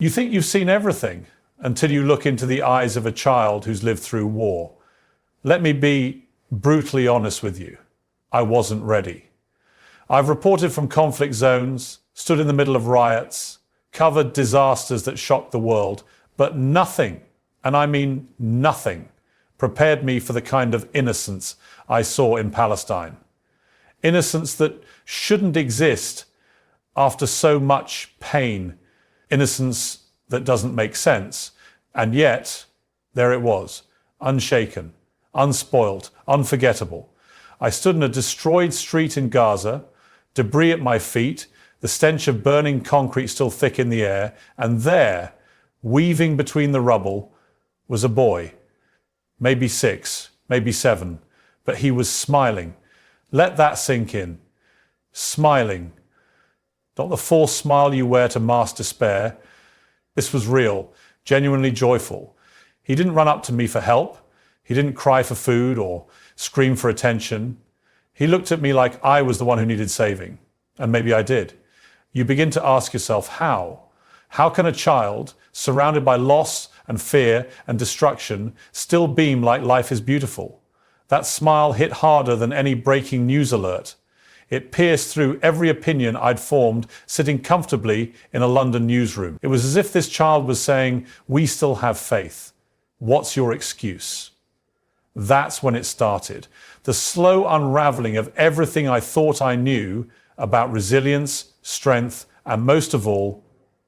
You think you've seen everything until you look into the eyes of a child who's lived through war. Let me be brutally honest with you. I wasn't ready. I've reported from conflict zones, stood in the middle of riots, covered disasters that shocked the world, but nothing, and I mean nothing, prepared me for the kind of innocence I saw in Palestine. Innocence that shouldn't exist after so much pain. Innocence that doesn't make sense. And yet, there it was, unshaken, unspoiled, unforgettable. I stood in a destroyed street in Gaza, debris at my feet, the stench of burning concrete still thick in the air, and there, weaving between the rubble, was a boy. Maybe 6, maybe 7, but he was smiling. Let that sink in. Smiling. Not the false smile you wear to mask despair. This was real, genuinely joyful. He didn't run up to me for help. He didn't cry for food or scream for attention. He looked at me like I was the one who needed saving. And maybe I did. You begin to ask yourself, how? How can a child, surrounded by loss and fear and destruction, still beam like life is beautiful? That smile hit harder than any breaking news alert. It pierced through every opinion I'd formed sitting comfortably in a London newsroom. It was as if this child was saying, "We still have faith. What's your excuse?" That's when it started. The slow unraveling of everything I thought I knew about resilience, strength, and most of all,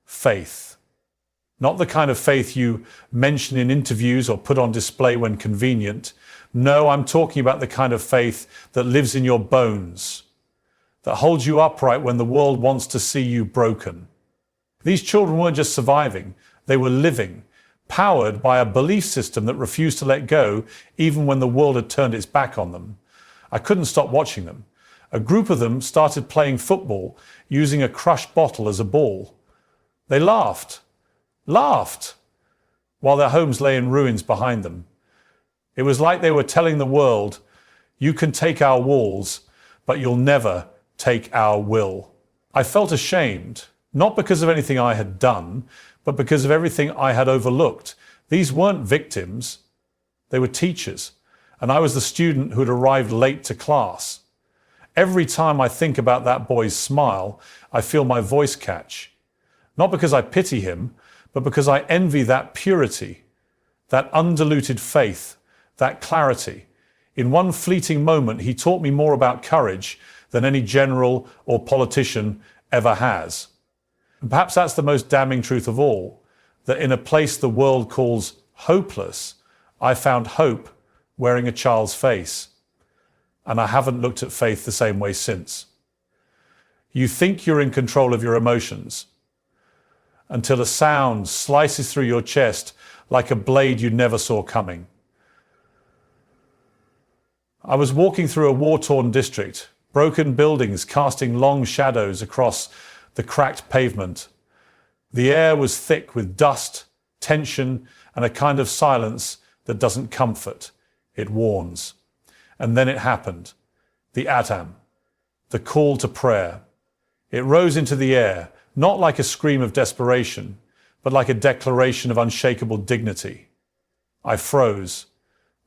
faith. Not the kind of faith you mention in interviews or put on display when convenient. No, I'm talking about the kind of faith that lives in your bones, that holds you upright when the world wants to see you broken. These children weren't just surviving, they were living, powered by a belief system that refused to let go even when the world had turned its back on them. I couldn't stop watching them. A group of them started playing football using a crushed bottle as a ball. They laughed, while their homes lay in ruins behind them. It was like they were telling the world, "You can take our walls, but you'll never take our will." I felt ashamed, not because of anything I had done, but because of everything I had overlooked. These weren't victims, they were teachers, and I was the student who had arrived late to class. Every time I think about that boy's smile, I feel my voice catch. Not because I pity him, but because I envy that purity, that undiluted faith, that clarity. In one fleeting moment, he taught me more about courage than any general or politician ever has. And perhaps that's the most damning truth of all, that in a place the world calls hopeless, I found hope wearing a child's face. And I haven't looked at faith the same way since. You think you're in control of your emotions until a sound slices through your chest like a blade you never saw coming. I was walking through a war-torn district, broken buildings casting long shadows across the cracked pavement. The air was thick with dust, tension, and a kind of silence that doesn't comfort, it warns. And then it happened. The Adhan, the call to prayer. It rose into the air, not like a scream of desperation, but like a declaration of unshakable dignity. I froze,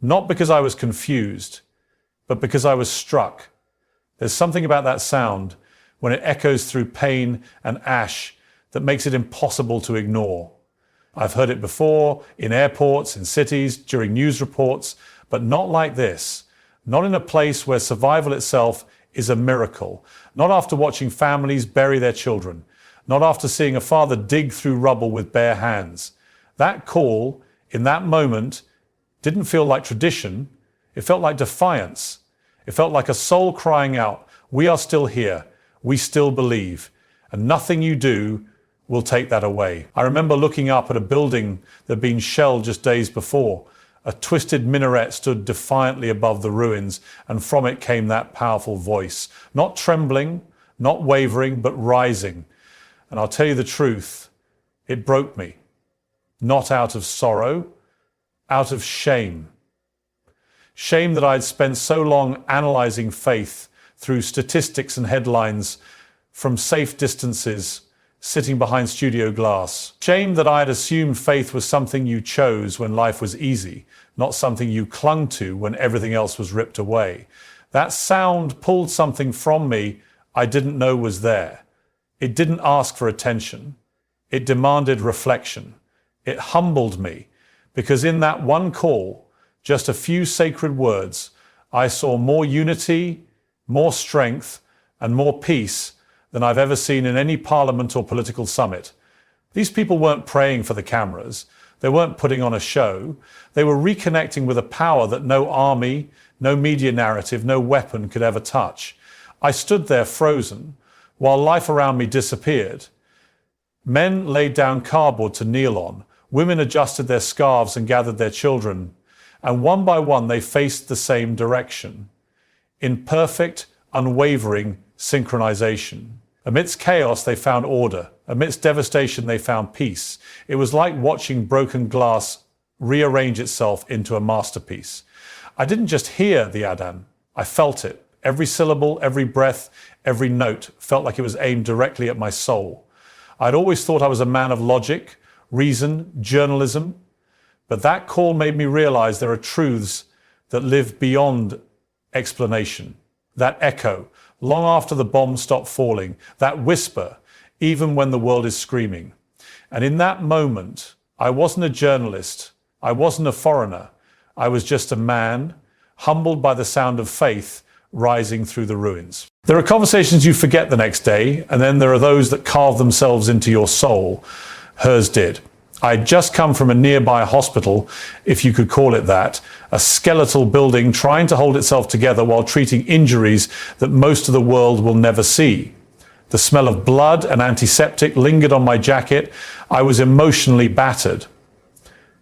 not because I was confused, but because I was struck. There's something about that sound when it echoes through pain and ash that makes it impossible to ignore. I've heard it before, in airports, in cities, during news reports, but not like this. Not in a place where survival itself is a miracle. Not after watching families bury their children. Not after seeing a father dig through rubble with bare hands. That call, in that moment, didn't feel like tradition. It felt like defiance. It felt like a soul crying out, "We are still here. We still believe. And nothing you do will take that away." I remember looking up at a building that had been shelled just days before. A twisted minaret stood defiantly above the ruins, and from it came that powerful voice. Not trembling, not wavering, but rising. And I'll tell you the truth, it broke me. Not out of sorrow, out of shame. Shame that I'd spent so long analysing faith through statistics and headlines from safe distances, sitting behind studio glass. Shame that I had assumed faith was something you chose when life was easy, not something you clung to when everything else was ripped away. That sound pulled something from me I didn't know was there. It didn't ask for attention. It demanded reflection. It humbled me, because in that one call, just a few sacred words, I saw more unity, more strength, and more peace than I've ever seen in any parliament or political summit. These people weren't praying for the cameras. They weren't putting on a show. They were reconnecting with a power that no army, no media narrative, no weapon could ever touch. I stood there frozen while life around me disappeared. Men laid down cardboard to kneel on. Women adjusted their scarves and gathered their children. And one by one, they faced the same direction, in perfect, unwavering synchronization. Amidst chaos, they found order. Amidst devastation, they found peace. It was like watching broken glass rearrange itself into a masterpiece. I didn't just hear the Adhan, I felt it. Every syllable, every breath, every note felt like it was aimed directly at my soul. I'd always thought I was a man of logic, reason, journalism, but that call made me realize there are truths that live beyond explanation. That echo, long after the bombs stop falling, that whisper, even when the world is screaming. And in that moment, I wasn't a journalist, I wasn't a foreigner, I was just a man, humbled by the sound of faith rising through the ruins. There are conversations you forget the next day, and then there are those that carve themselves into your soul. Hers did. I'd just come from a nearby hospital, if you could call it that, a skeletal building trying to hold itself together while treating injuries that most of the world will never see. The smell of blood and antiseptic lingered on my jacket. I was emotionally battered.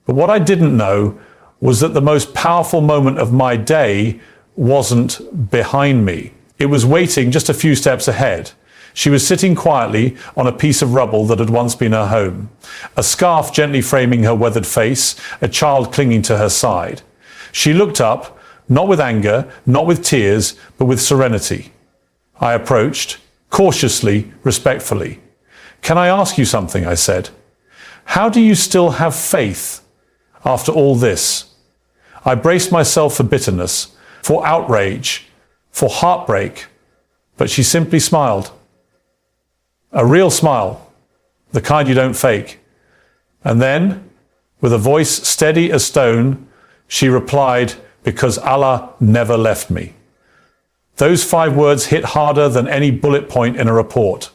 But what I didn't know was that the most powerful moment of my day wasn't behind me. It was waiting just a few steps ahead. She was sitting quietly on a piece of rubble that had once been her home, a scarf gently framing her weathered face, a child clinging to her side. She looked up, not with anger, not with tears, but with serenity. I approached, cautiously, respectfully. "Can I ask you something?" I said. "How do you still have faith after all this?" I braced myself for bitterness, for outrage, for heartbreak, but she simply smiled. A real smile, the kind you don't fake. And then, with a voice steady as stone, she replied, "Because Allah never left me." Those 5 words hit harder than any bullet point in a report.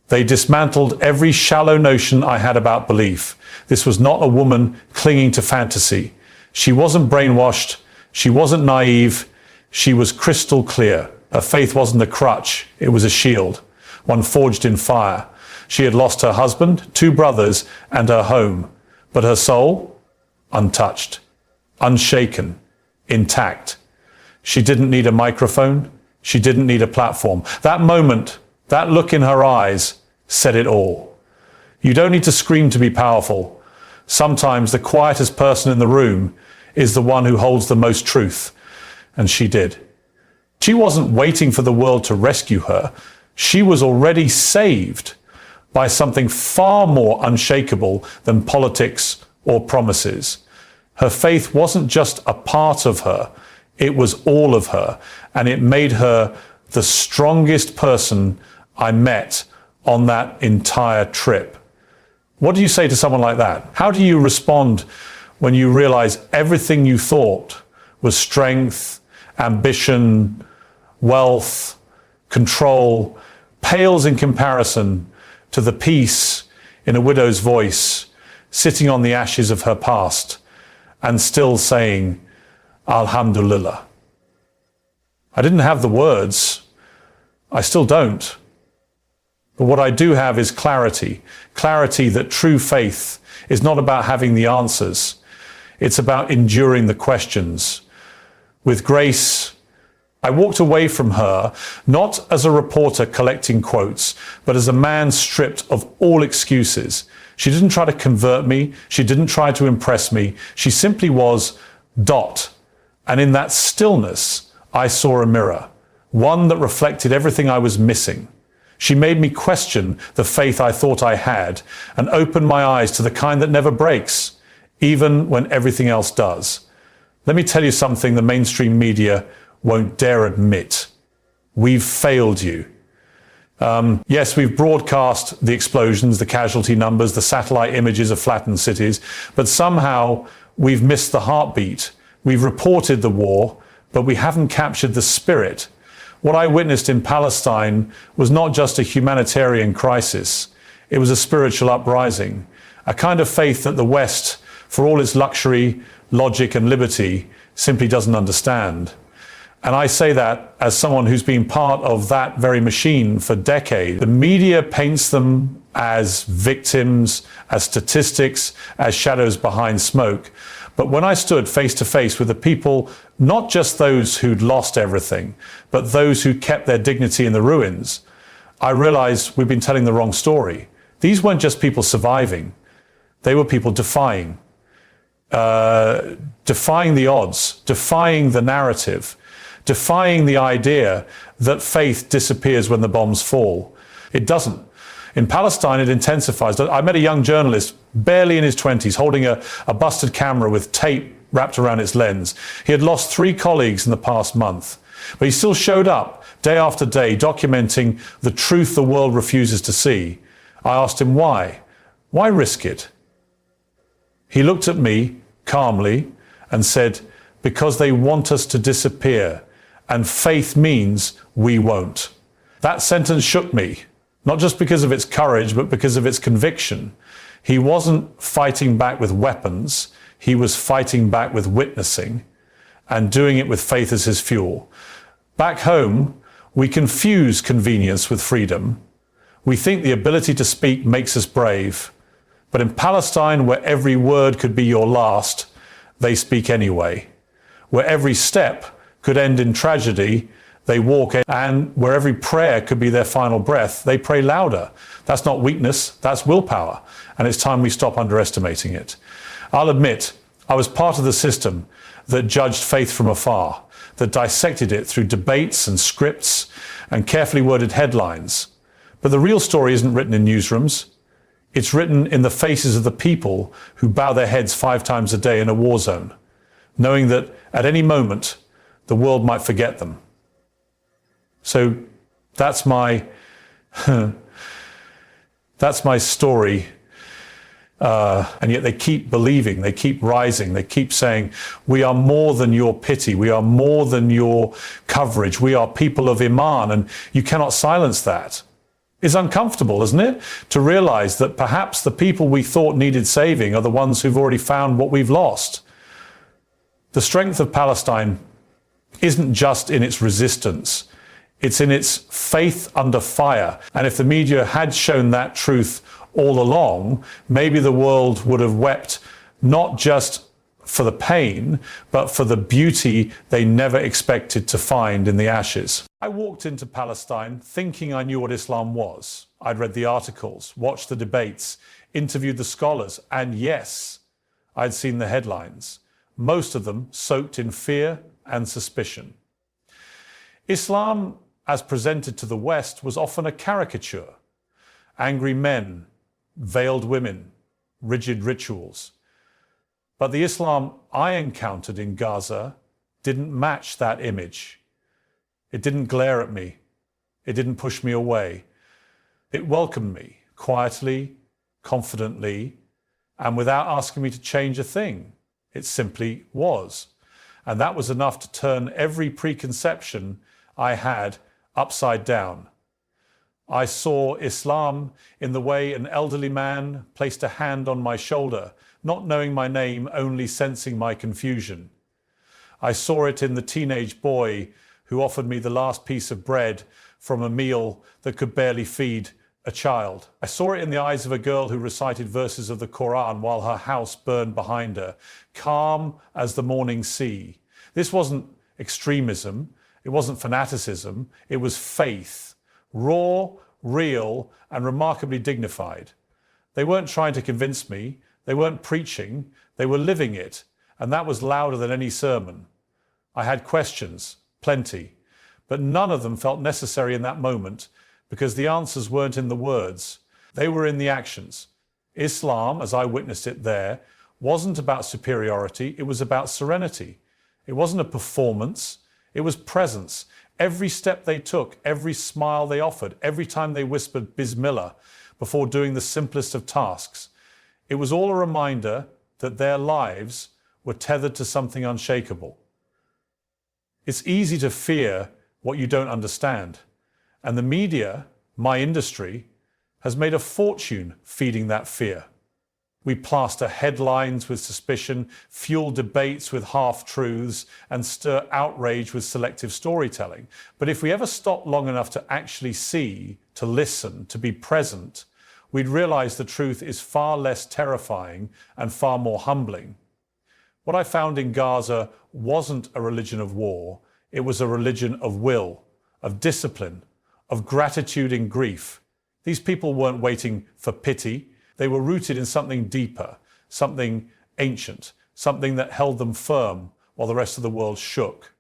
They dismantled every shallow notion I had about belief. This was not a woman clinging to fantasy. She wasn't brainwashed. She wasn't naive. She was crystal clear. Her faith wasn't a crutch. It was a shield, one forged in fire. She had lost her husband, 2 brothers, and her home. But her soul, untouched, unshaken, intact. She didn't need a microphone. She didn't need a platform. That moment, that look in her eyes, said it all. You don't need to scream to be powerful. Sometimes the quietest person in the room is the one who holds the most truth. And she did. She wasn't waiting for the world to rescue her. She was already saved by something far more unshakable than politics or promises. Her faith wasn't just a part of her, it was all of her, and it made her the strongest person I met on that entire trip. What do you say to someone like that? How do you respond when you realize everything you thought was strength, ambition, wealth, control, pales in comparison to the peace in a widow's voice, sitting on the ashes of her past and still saying, Alhamdulillah. I didn't have the words. I still don't. But what I do have is clarity. Clarity that true faith is not about having the answers. It's about enduring the questions. With grace, I walked away from her, not as a reporter collecting quotes, but as a man stripped of all excuses. She didn't try to convert me. She didn't try to impress me. She simply was Dot. And in that stillness, I saw a mirror, one that reflected everything I was missing. She made me question the faith I thought I had and opened my eyes to the kind that never breaks, even when everything else does. Let me tell you something the mainstream media won't dare admit. We've failed you. Yes, we've broadcast the explosions, the casualty numbers, the satellite images of flattened cities, but somehow we've missed the heartbeat. We've reported the war, but we haven't captured the spirit. What I witnessed in Palestine was not just a humanitarian crisis. It was a spiritual uprising, a kind of faith that the West, for all its luxury, logic and liberty, simply doesn't understand. And I say that as someone who's been part of that very machine for decades. The media paints them as victims, as statistics, as shadows behind smoke. But when I stood face to face with the people, not just those who'd lost everything, but those who kept their dignity in the ruins, I realized we'd been telling the wrong story. These weren't just people surviving. They were people defying the odds, defying the narrative, defying the idea that faith disappears when the bombs fall. It doesn't. In Palestine, it intensifies. I met a young journalist, barely in his 20s, holding a busted camera with tape wrapped around its lens. He had lost 3 colleagues in the past month, but he still showed up day after day, documenting the truth the world refuses to see. I asked him why. Why risk it? He looked at me calmly and said, because they want us to disappear, and faith means we won't. That sentence shook me, not just because of its courage, but because of its conviction. He wasn't fighting back with weapons, he was fighting back with witnessing, and doing it with faith as his fuel. Back home, we confuse convenience with freedom. We think the ability to speak makes us brave. But in Palestine, where every word could be your last, they speak anyway. Where every step could end in tragedy, they walk in, and where every prayer could be their final breath, they pray louder. That's not weakness, that's willpower, and it's time we stop underestimating it. I'll admit, I was part of the system that judged faith from afar, that dissected it through debates and scripts and carefully worded headlines. But the real story isn't written in newsrooms. It's written in the faces of the people who bow their heads 5 times a day in a war zone, knowing that at any moment, the world might forget them. So that's my story. And yet they keep believing, they keep rising, they keep saying, we are more than your pity, we are more than your coverage, we are people of Iman, and you cannot silence that. It's uncomfortable, isn't it? To realize that perhaps the people we thought needed saving are the ones who've already found what we've lost. The strength of Palestine isn't just in its resistance, it's in its faith under fire. And if the media had shown that truth all along, maybe the world would have wept not just for the pain, but for the beauty they never expected to find in the ashes. I walked into Palestine thinking I knew what Islam was. I'd read the articles, watched the debates, interviewed the scholars, and yes, I'd seen the headlines, most of them soaked in fear and suspicion. Islam, as presented to the West, was often a caricature. Angry men, veiled women, rigid rituals. But the Islam I encountered in Gaza didn't match that image. It didn't glare at me. It didn't push me away. It welcomed me quietly, confidently, and without asking me to change a thing. It simply was. And that was enough to turn every preconception I had upside down. I saw Islam in the way an elderly man placed a hand on my shoulder, not knowing my name, only sensing my confusion. I saw it in the teenage boy who offered me the last piece of bread from a meal that could barely feed a child. I saw it in the eyes of a girl who recited verses of the Quran while her house burned behind her, calm as the morning sea. This wasn't extremism, it wasn't fanaticism, it was faith. Raw, real, and remarkably dignified. They weren't trying to convince me, they weren't preaching, they were living it, and that was louder than any sermon. I had questions, plenty, but none of them felt necessary in that moment because the answers weren't in the words, they were in the actions. Islam, as I witnessed it there, wasn't about superiority, it was about serenity. It wasn't a performance, it was presence. Every step they took, every smile they offered, every time they whispered Bismillah before doing the simplest of tasks, it was all a reminder that their lives were tethered to something unshakable. It's easy to fear what you don't understand. And the media, my industry, has made a fortune feeding that fear. We plaster headlines with suspicion, fuel debates with half-truths, and stir outrage with selective storytelling. But if we ever stop long enough to actually see, to listen, to be present, we'd realize the truth is far less terrifying and far more humbling. What I found in Gaza wasn't a religion of war, it was a religion of will, of discipline, of gratitude in grief. These people weren't waiting for pity. They were rooted in something deeper, something ancient, something that held them firm while the rest of the world shook.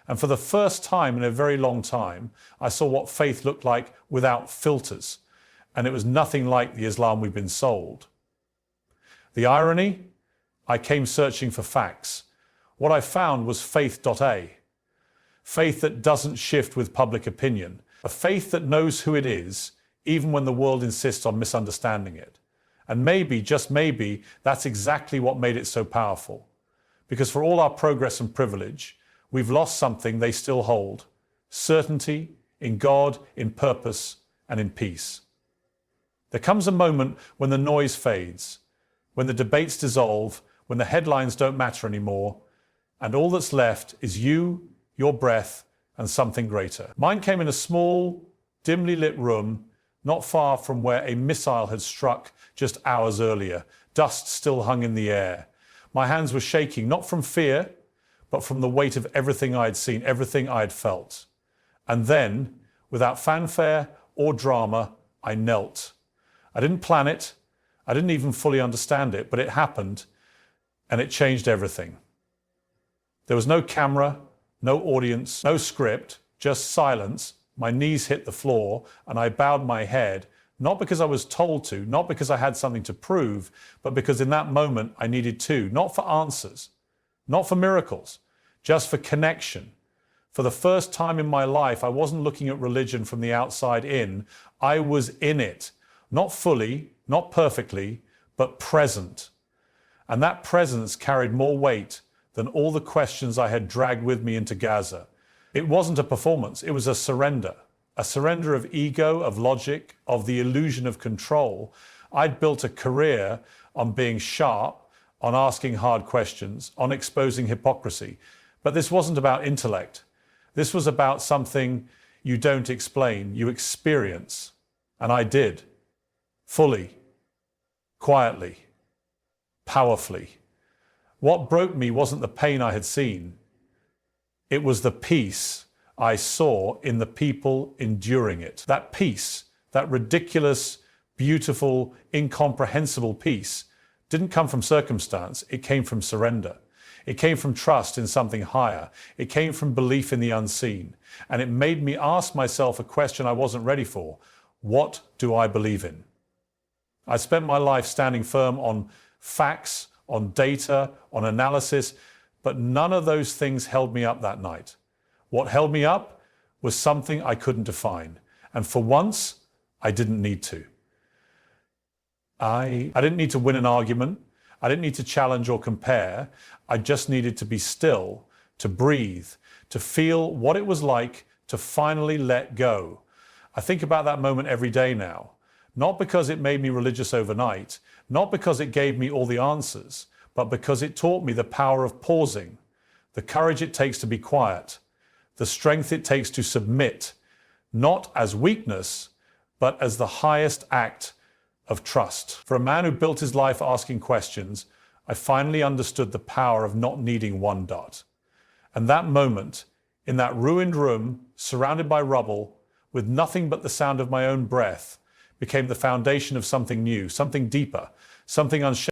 And for the first time in a very long time, I saw what faith looked like without filters. And it was nothing like the Islam we've been sold. The irony? I came searching for facts. What I found was faith.a. Faith that doesn't shift with public opinion. A faith that knows who it is, even when the world insists on misunderstanding it. And maybe, just maybe, that's exactly what made it so powerful. Because for all our progress and privilege, we've lost something they still hold. Certainty in God, in purpose, and in peace. There comes a moment when the noise fades, when the debates dissolve, when the headlines don't matter anymore, and all that's left is you, your breath, and something greater. Mine came in a small, dimly lit room, not far from where a missile had struck just hours earlier. Dust still hung in the air. My hands were shaking, not from fear, but from the weight of everything I had seen, everything I had felt. And then, without fanfare or drama, I knelt. I didn't plan it. I didn't even fully understand it, but it happened, and it changed everything. There was no camera, no audience, no script, just silence. My knees hit the floor, and I bowed my head, not because I was told to, not because I had something to prove, but because in that moment I needed to, not for answers, not for miracles, just for connection. For the first time in my life, I wasn't looking at religion from the outside in. I was in it, not fully, not perfectly, but present. And that presence carried more weight than all the questions I had dragged with me into Gaza. It wasn't a performance, it was a surrender of ego, of logic, of the illusion of control. I'd built a career on being sharp, on asking hard questions, on exposing hypocrisy. But this wasn't about intellect. This was about something you don't explain, you experience. And I did. Fully, quietly, powerfully. What broke me wasn't the pain I had seen. It was the peace I saw in the people enduring it. That peace, that ridiculous, beautiful, incomprehensible peace, didn't come from circumstance, it came from surrender. It came from trust in something higher. It came from belief in the unseen. And it made me ask myself a question I wasn't ready for. What do I believe in? I spent my life standing firm on facts, on data, on analysis, but none of those things held me up that night. What held me up was something I couldn't define. And for once, I didn't need to. I didn't need to win an argument. I didn't need to challenge or compare. I just needed to be still, to breathe, to feel what it was like to finally let go. I think about that moment every day now, not because it made me religious overnight, not because it gave me all the answers, but because it taught me the power of pausing, the courage it takes to be quiet, the strength it takes to submit, not as weakness, but as the highest act of trust. For a man who built his life asking questions, I finally understood the power of not needing one dot. And that moment, in that ruined room, surrounded by rubble, with nothing but the sound of my own breath, became the foundation of something new, something deeper, something unshakable.